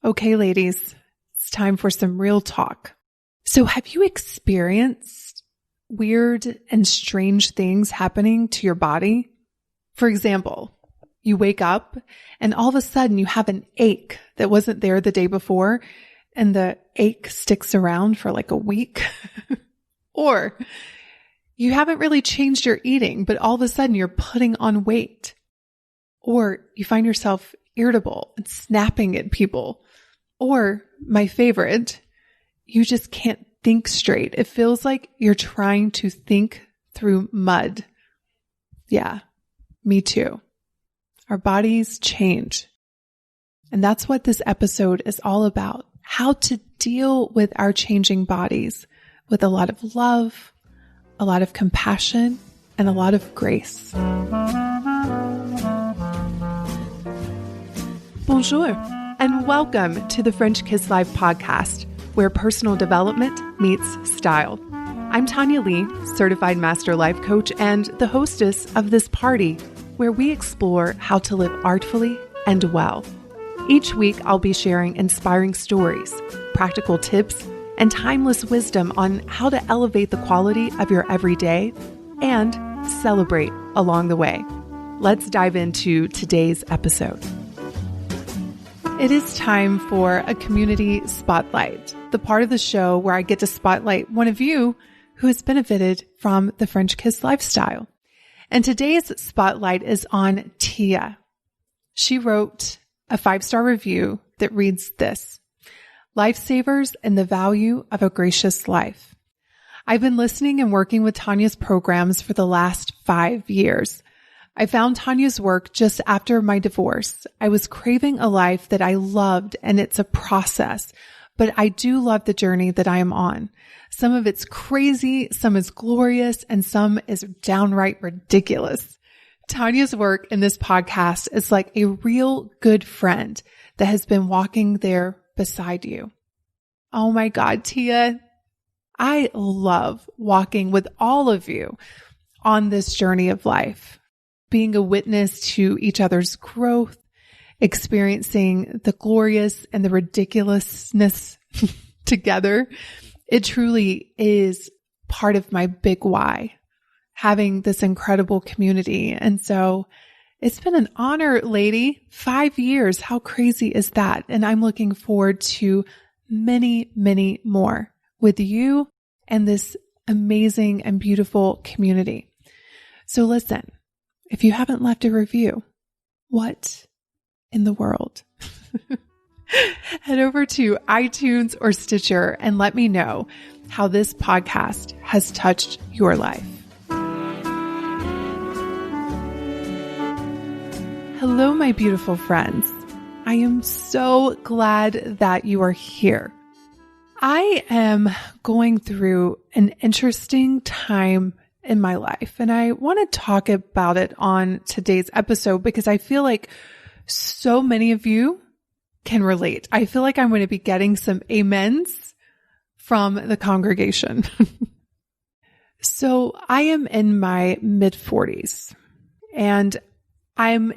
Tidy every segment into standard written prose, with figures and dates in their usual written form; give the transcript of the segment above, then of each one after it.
Okay, ladies, it's time for some real talk. So have you experienced weird and strange things happening to your body? For example, you wake up and all of a sudden you have an ache that wasn't there the day before, and the ache sticks around for like a week. Or you haven't really changed your eating, but all of a sudden you're putting on weight. Or you find yourself irritable and snapping at people. Or my favorite, you just can't think straight. It feels like you're trying to think through mud. Yeah, me too. Our bodies change. And that's what this episode is all about. How to deal with our changing bodies with a lot of love, a lot of compassion, and a lot of grace. Bonjour, and welcome to the French Kiss Live podcast, where personal development meets style. I'm Tanya Lee, certified master life coach and the hostess of this party, where we explore how to live artfully and well. Each week, I'll be sharing inspiring stories, practical tips, and timeless wisdom on how to elevate the quality of your everyday and celebrate along the way. Let's dive into today's episode. It is time for a community spotlight, the part of the show where I get to spotlight one of you who has benefited from the French Kiss lifestyle. And today's spotlight is on Tia. She wrote a 5-star review that reads this: Lifesavers and the value of a gracious life. I've been listening and working with Tanya's programs for the last 5 years. I found Tanya's work just after my divorce. I was craving a life that I loved, and it's a process, but I do love the journey that I am on. Some of it's crazy, some is glorious, and some is downright ridiculous. Tanya's work in this podcast is like a real good friend that has been walking there beside you. Oh my God, Tia, I love walking with all of you on this journey of life, being a witness to each other's growth, experiencing the glorious and the ridiculousness together. It truly is part of my big why, having this incredible community. And so it's been an honor, lady. 5 years. How crazy is that? And I'm looking forward to many, many more with you and this amazing and beautiful community. So listen, if you haven't left a review, what in the world? Head over to iTunes or Stitcher and let me know how this podcast has touched your life. Hello, my beautiful friends. I am so glad that you are here. I am going through an interesting time in my life, and I want to talk about it on today's episode because I feel like so many of you can relate. I feel like I'm going to be getting some amens from the congregation. So I am in my mid-40s, and I'm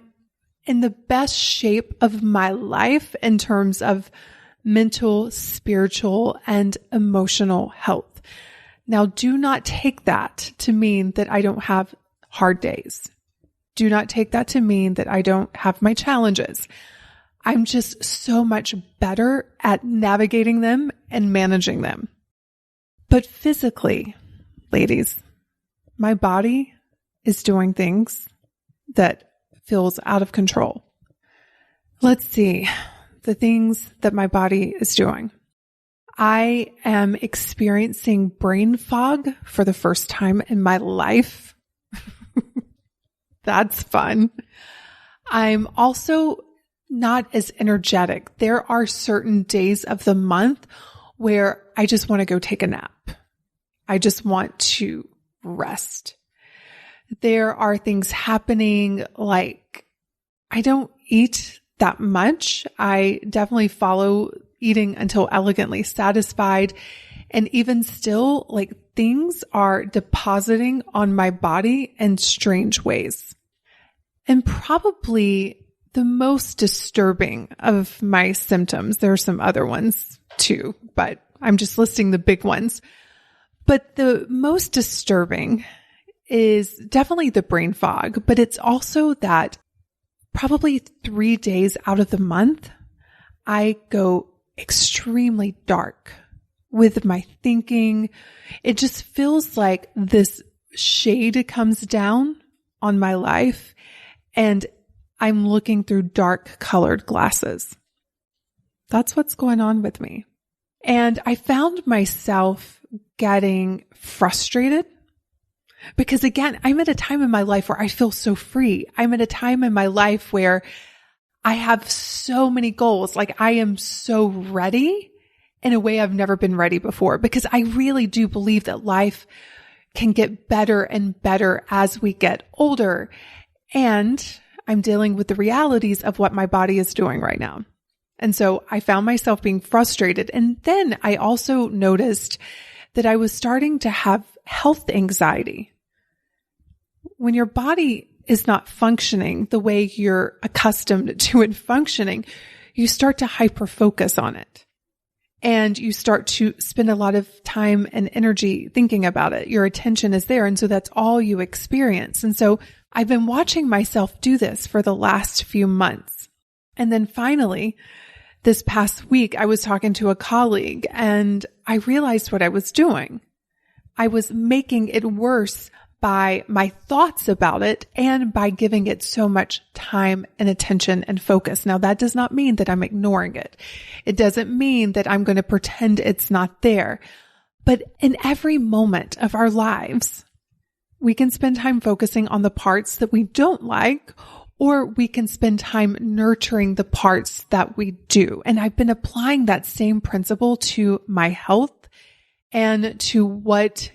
in the best shape of my life in terms of mental, spiritual, and emotional health. Now, do not take that to mean that I don't have hard days. Do not take that to mean that I don't have my challenges. I'm just so much better at navigating them and managing them. But physically, ladies, my body is doing things that feels out of control. Let's see the things that my body is doing. I am experiencing brain fog for the first time in my life. That's fun. I'm also not as energetic. There are certain days of the month where I just want to go take a nap. I just want to rest. There are things happening like I don't eat that much. I definitely follow eating until elegantly satisfied. And even still, like things are depositing on my body in strange ways. And probably the most disturbing of my symptoms, there are some other ones too, but I'm just listing the big ones. But the most disturbing is definitely the brain fog, but it's also that probably 3 days out of the month, I go extremely dark with my thinking. It just feels like this shade comes down on my life and I'm looking through dark colored glasses. That's what's going on with me. And I found myself getting frustrated because again, I'm at a time in my life where I feel so free. I'm at a time in my life where I have so many goals. Like I am so ready in a way I've never been ready before, because I really do believe that life can get better and better as we get older. And I'm dealing with the realities of what my body is doing right now. And so I found myself being frustrated. And then I also noticed that I was starting to have health anxiety. When your body is not functioning the way you're accustomed to it functioning, you start to hyper-focus on it. And you start to spend a lot of time and energy thinking about it. Your attention is there. And so that's all you experience. And so I've been watching myself do this for the last few months. And then finally, this past week, I was talking to a colleague and I realized what I was doing. I was making it worse by my thoughts about it and by giving it so much time and attention and focus. Now, that does not mean that I'm ignoring it. It doesn't mean that I'm going to pretend it's not there. But in every moment of our lives, we can spend time focusing on the parts that we don't like, or we can spend time nurturing the parts that we do. And I've been applying that same principle to my health and to what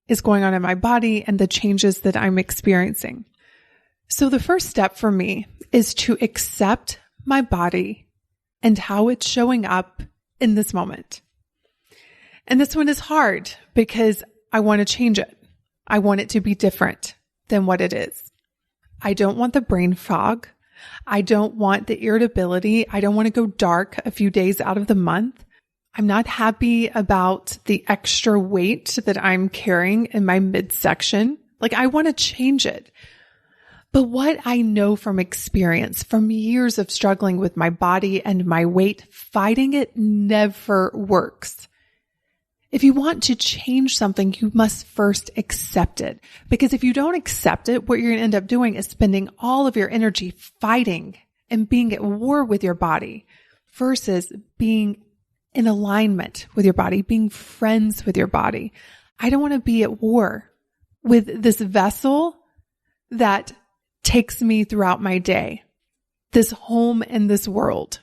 is going on in my body and the changes that I'm experiencing. So the first step for me is to accept my body and how it's showing up in this moment. And this one is hard because I want to change it. I want it to be different than what it is. I don't want the brain fog. I don't want the irritability. I don't want to go dark a few days out of the month. I'm not happy about the extra weight that I'm carrying in my midsection. Like I want to change it. But what I know from experience, from years of struggling with my body and my weight, fighting it never works. If you want to change something, you must first accept it. Because if you don't accept it, what you're going to end up doing is spending all of your energy fighting and being at war with your body versus being in alignment with your body, being friends with your body. I don't want to be at war with this vessel that takes me throughout my day, this home in this world.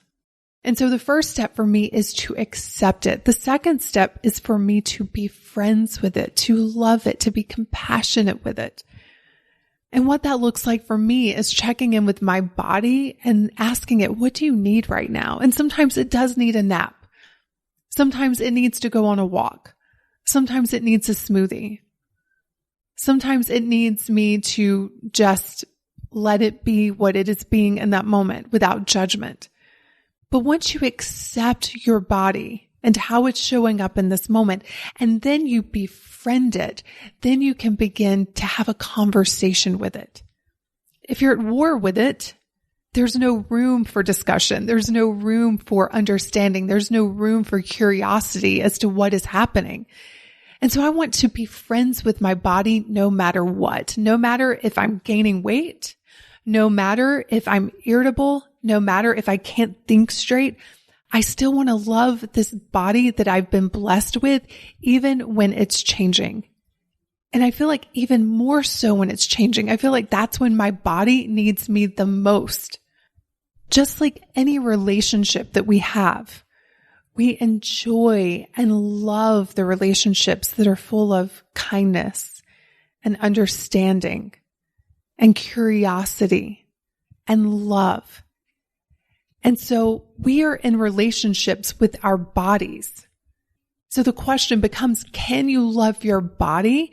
And so the first step for me is to accept it. The second step is for me to be friends with it, to love it, to be compassionate with it. And what that looks like for me is checking in with my body and asking it, what do you need right now? And sometimes it does need a nap. Sometimes it needs to go on a walk. Sometimes it needs a smoothie. Sometimes it needs me to just let it be what it is being in that moment without judgment. But once you accept your body and how it's showing up in this moment, and then you befriend it, then you can begin to have a conversation with it. If you're at war with it, there's no room for discussion. There's no room for understanding. There's no room for curiosity as to what is happening. And so I want to be friends with my body no matter what, no matter if I'm gaining weight, no matter if I'm irritable, no matter if I can't think straight. I still want to love this body that I've been blessed with, even when it's changing. And I feel like even more so when it's changing, I feel like that's when my body needs me the most. Just like any relationship that we have, we enjoy and love the relationships that are full of kindness and understanding and curiosity and love. And so we are in relationships with our bodies. So the question becomes, can you love your body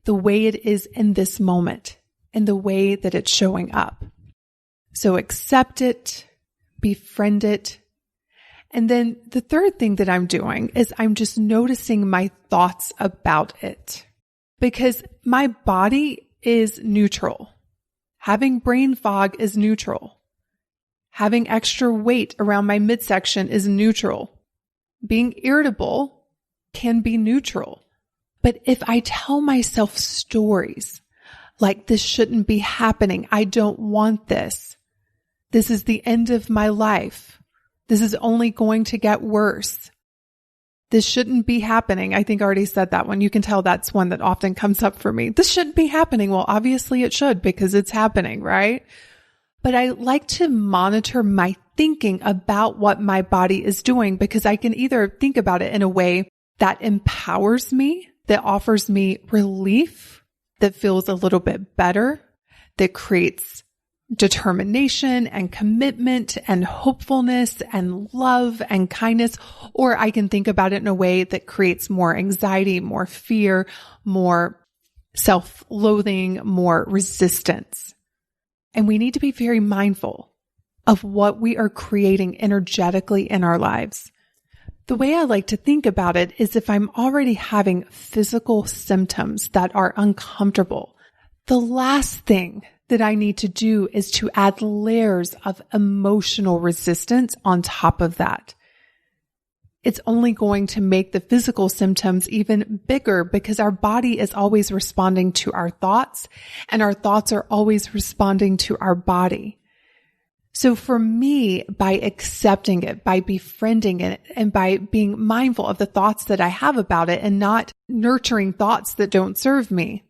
the way it is in this moment and the way that it's showing up? So accept it, befriend it. And then the third thing that I'm doing is I'm just noticing my thoughts about it, because my body is neutral. Having brain fog is neutral. Having extra weight around my midsection is neutral. Being irritable can be neutral. But if I tell myself stories like, this shouldn't be happening, I don't want this, this is the end of my life, this is only going to get worse, this shouldn't be happening. I think I already said that one. You can tell that's one that often comes up for me. This shouldn't be happening. Well, obviously it should, because it's happening, right? But I like to monitor my thinking about what my body is doing, because I can either think about it in a way that empowers me, that offers me relief, that feels a little bit better, that creates determination and commitment and hopefulness and love and kindness, or I can think about it in a way that creates more anxiety, more fear, more self-loathing, more resistance. And we need to be very mindful of what we are creating energetically in our lives. The way I like to think about it is, if I'm already having physical symptoms that are uncomfortable, the last thing that I need to do is to add layers of emotional resistance on top of that. It's only going to make the physical symptoms even bigger, because our body is always responding to our thoughts, and our thoughts are always responding to our body. So for me, by accepting it, by befriending it, and by being mindful of the thoughts that I have about it and not nurturing thoughts that don't serve me,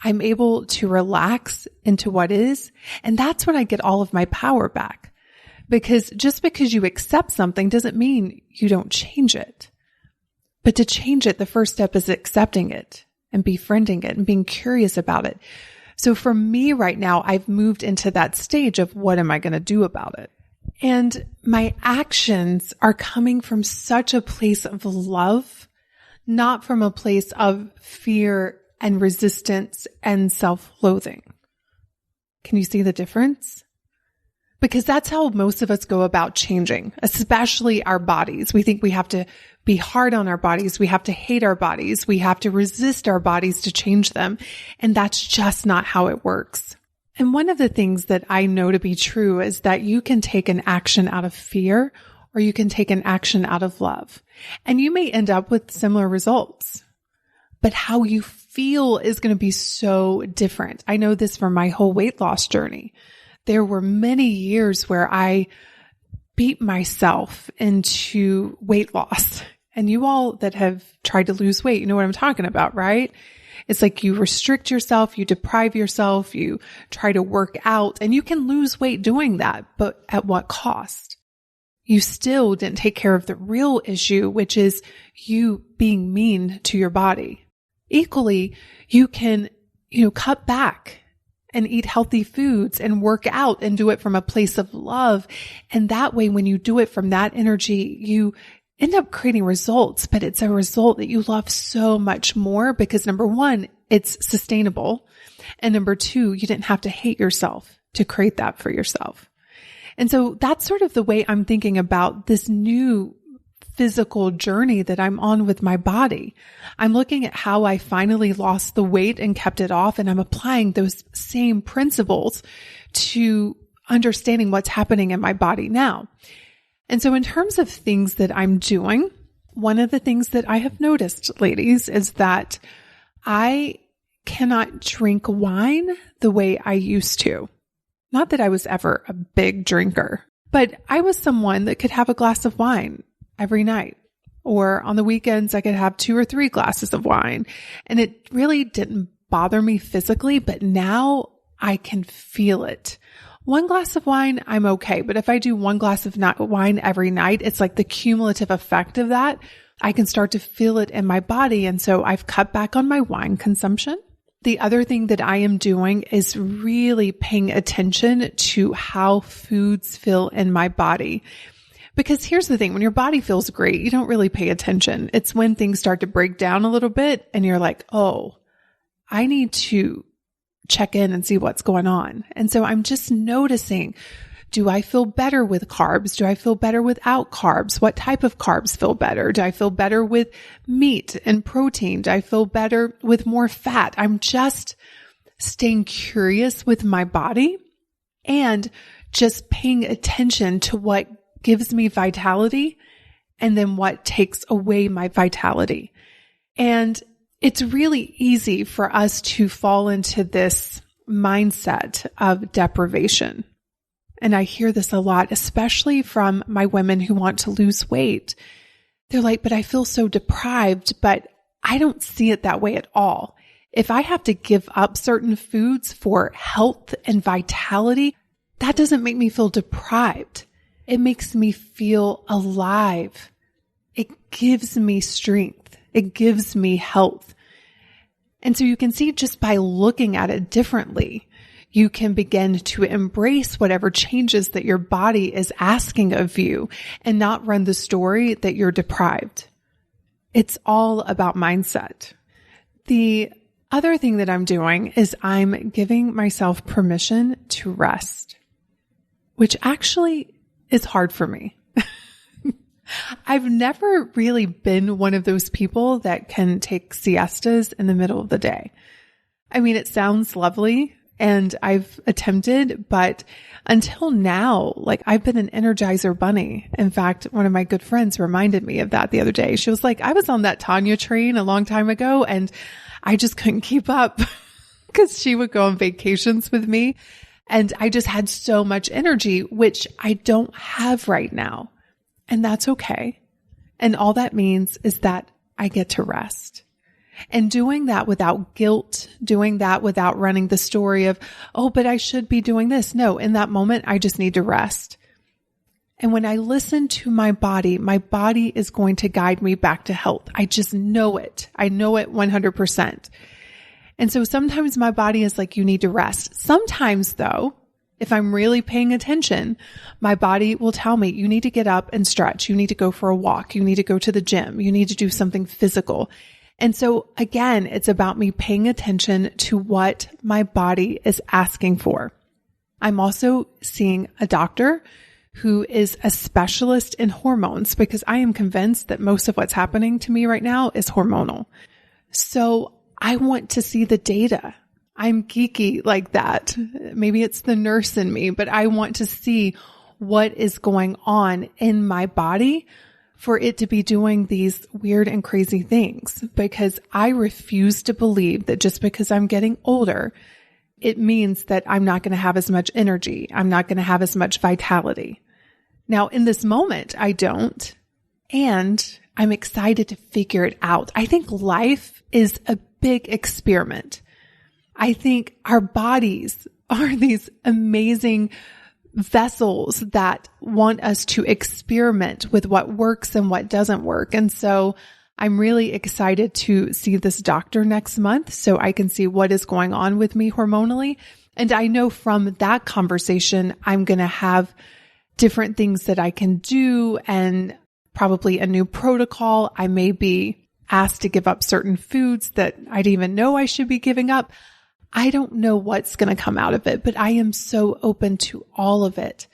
I'm able to relax into what is. And that's when I get all of my power back. Because just because you accept something doesn't mean you don't change it. But to change it, the first step is accepting it and befriending it and being curious about it. So for me right now, I've moved into that stage of, what am I going to do about it? And my actions are coming from such a place of love, not from a place of fear and resistance and self-loathing. Can you see the difference? Because that's how most of us go about changing, especially our bodies. We think we have to be hard on our bodies. We have to hate our bodies. We have to resist our bodies to change them. And that's just not how it works. And one of the things that I know to be true is that you can take an action out of fear, or you can take an action out of love. And you may end up with similar results. But how you feel is going to be so different. I know this from my whole weight loss journey. There were many years where I beat myself into weight loss. And you all that have tried to lose weight, you know what I'm talking about, right? It's like you restrict yourself, you deprive yourself, you try to work out, and you can lose weight doing that, but at what cost? You still didn't take care of the real issue, which is you being mean to your body. Equally, you can, cut back and eat healthy foods and work out and do it from a place of love. And that way, when you do it from that energy, you end up creating results, but it's a result that you love so much more, because number one, it's sustainable. And number two, you didn't have to hate yourself to create that for yourself. And so that's sort of the way I'm thinking about this new physical journey that I'm on with my body. I'm looking at how I finally lost the weight and kept it off, and I'm applying those same principles to understanding what's happening in my body now. And so in terms of things that I'm doing, one of the things that I have noticed, ladies, is that I cannot drink wine the way I used to. Not that I was ever a big drinker, but I was someone that could have a glass of wine every night, or on the weekends, I could have 2 or 3 glasses of wine, and it really didn't bother me physically, but now I can feel it. 1 glass of wine, I'm okay. But if I do 1 glass of wine every night, it's like the cumulative effect of that. I can start to feel it in my body. And so I've cut back on my wine consumption. The other thing that I am doing is really paying attention to how foods feel in my body. Because here's the thing, when your body feels great, you don't really pay attention. It's when things start to break down a little bit and you're like, oh, I need to check in and see what's going on. And so I'm just noticing, do I feel better with carbs? Do I feel better without carbs? What type of carbs feel better? Do I feel better with meat and protein? Do I feel better with more fat? I'm just staying curious with my body and just paying attention to what gives me vitality and then what takes away my vitality. And it's really easy for us to fall into this mindset of deprivation. And I hear this a lot, especially from my women who want to lose weight. They're like, but I feel so deprived, but I don't see it that way at all. If I have to give up certain foods for health and vitality, that doesn't make me feel deprived. It makes me feel alive. It gives me strength. It gives me health. And so you can see just by looking at it differently, you can begin to embrace whatever changes that your body is asking of you and not run the story that you're deprived. It's all about mindset. The other thing that I'm doing is I'm giving myself permission to rest, which actually is hard for me. I've never really been one of those people that can take siestas in the middle of the day. I mean, it sounds lovely and I've attempted, but until now, like I've been an Energizer bunny. In fact, one of my good friends reminded me of that the other day. She was like, I was on that Tanya train a long time ago and I just couldn't keep up because she would go on vacations with me and I just had so much energy, which I don't have right now. And that's okay. And all that means is that I get to rest. And doing that without guilt, doing that without running the story of, oh, but I should be doing this. No, in that moment, I just need to rest. And when I listen to my body is going to guide me back to health. I just know it. I know it 100%. And so sometimes my body is like, you need to rest. Sometimes though, if I'm really paying attention, my body will tell me, you need to get up and stretch. You need to go for a walk. You need to go to the gym. You need to do something physical. And so again, it's about me paying attention to what my body is asking for. I'm also seeing a doctor who is a specialist in hormones because I am convinced that most of what's happening to me right now is hormonal. So I want to see the data. I'm geeky like that. Maybe it's the nurse in me, but I want to see what is going on in my body for it to be doing these weird and crazy things, because I refuse to believe that just because I'm getting older, it means that I'm not going to have as much energy. I'm not going to have as much vitality. Now, in this moment, I don't, and I'm excited to figure it out. I think life is a big experiment. I think our bodies are these amazing vessels that want us to experiment with what works and what doesn't work. And so I'm really excited to see this doctor next month so I can see what is going on with me hormonally. And I know from that conversation, I'm going to have different things that I can do and probably a new protocol. I may be asked to give up certain foods that I didn't even know I should be giving up. I don't know what's going to come out of it, but I am so open to all of it.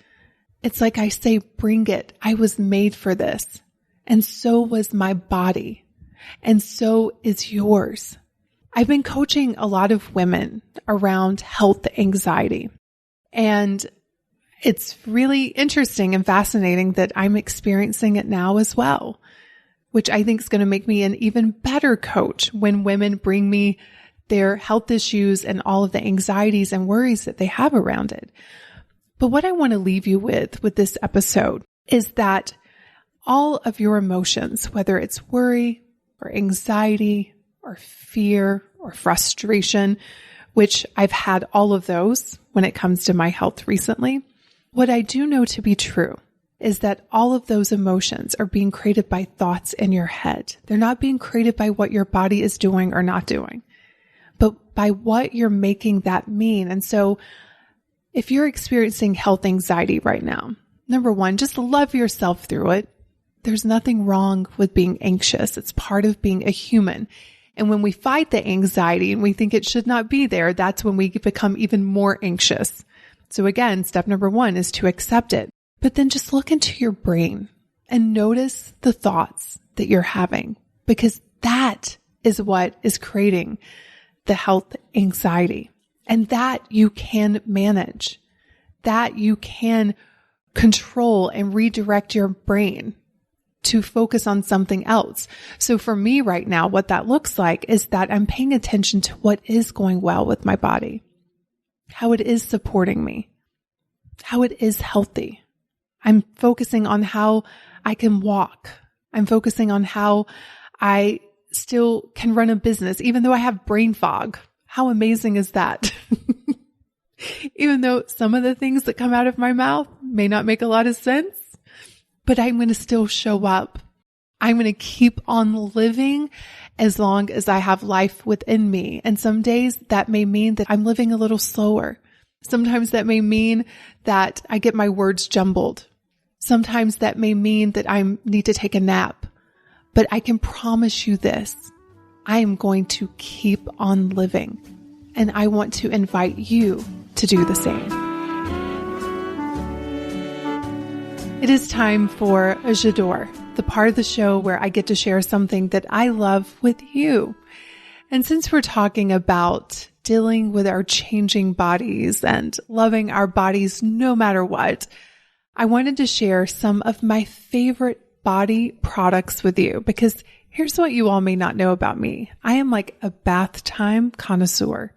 It's like I say, bring it. I was made for this. And so was my body. And so is yours. I've been coaching a lot of women around health anxiety. And it's really interesting and fascinating that I'm experiencing it now as well, which I think is going to make me an even better coach when women bring me their health issues and all of the anxieties and worries that they have around it. But what I want to leave you with this episode is that all of your emotions, whether it's worry or anxiety or fear or frustration, which I've had all of those when it comes to my health recently, what I do know to be true is that all of those emotions are being created by thoughts in your head. They're not being created by what your body is doing or not doing, but by what you're making that mean. And so if you're experiencing health anxiety right now, number one, just love yourself through it. There's nothing wrong with being anxious. It's part of being a human. And when we fight the anxiety and we think it should not be there, that's when we become even more anxious. So again, step number 1 is to accept it, but then just look into your brain and notice the thoughts that you're having, because that is what is creating the health anxiety, and that you can manage, that you can control and redirect your brain to focus on something else. So for me right now, what that looks like is that I'm paying attention to what is going well with my body, how it is supporting me, how it is healthy. I'm focusing on how I can walk. I'm focusing on how I still can run a business, even though I have brain fog. How amazing is that? Even though some of the things that come out of my mouth may not make a lot of sense, but I'm going to still show up. I'm going to keep on living as long as I have life within me. And some days that may mean that I'm living a little slower. Sometimes that may mean that I get my words jumbled. Sometimes that may mean that I need to take a nap. But I can promise you this, I am going to keep on living. And I want to invite you to do the same. It is time for J'adore, the part of the show where I get to share something that I love with you. And since we're talking about dealing with our changing bodies and loving our bodies no matter what, I wanted to share some of my favorite body products with you, because here's what you all may not know about me. I am like a bath time connoisseur.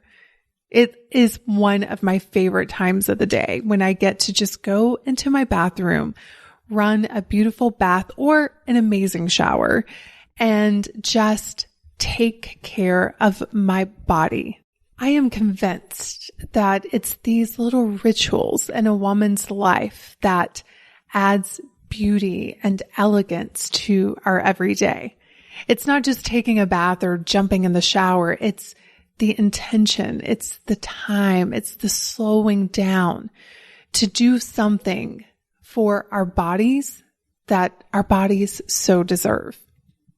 It is one of my favorite times of the day when I get to just go into my bathroom, run a beautiful bath or an amazing shower, and just take care of my body. I am convinced that it's these little rituals in a woman's life that adds beauty and elegance to our everyday. It's not just taking a bath or jumping in the shower. It's the intention. It's the time. It's the slowing down to do something for our bodies that our bodies so deserve.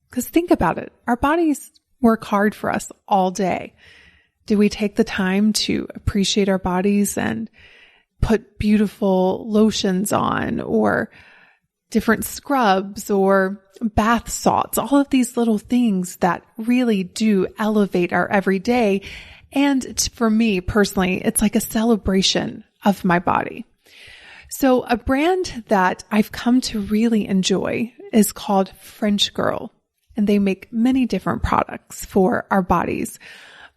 Because think about it. Our bodies work hard for us all day. Do we take the time to appreciate our bodies and put beautiful lotions on, or different scrubs or bath salts, all of these little things that really do elevate our everyday. And for me personally, it's like a celebration of my body. So a brand that I've come to really enjoy is called French Girl, and they make many different products for our bodies.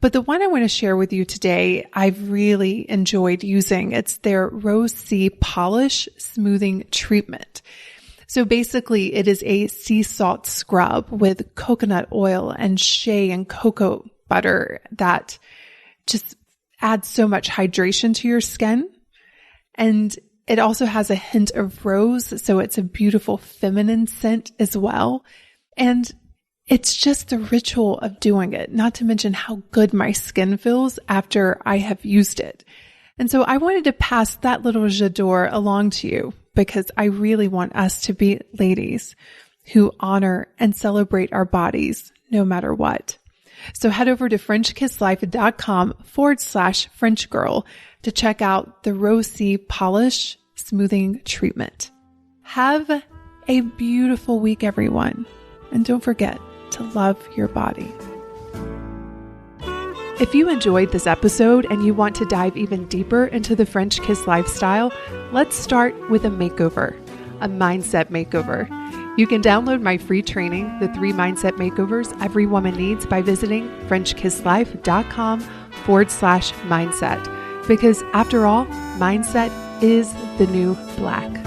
But the one I want to share with you today, I've really enjoyed using. It's their Rose Sea Polish Smoothing Treatment. So basically, it is a sea salt scrub with coconut oil and shea and cocoa butter that just adds so much hydration to your skin. And it also has a hint of rose, so it's a beautiful feminine scent as well. And it's just the ritual of doing it, not to mention how good my skin feels after I have used it. And so I wanted to pass that little j'adore along to you, because I really want us to be ladies who honor and celebrate our bodies no matter what. So head over to FrenchKissLife.com/French Girl to check out the Rose Sea Polish Smoothing Treatment. Have a beautiful week, everyone. And don't forget to love your body. If you enjoyed this episode and you want to dive even deeper into the French Kiss lifestyle, let's start with a makeover, a mindset makeover. You can download my free training, The 3 Mindset Makeovers Every Woman Needs, by visiting FrenchKissLife.com/mindset. Because after all, mindset is the new black.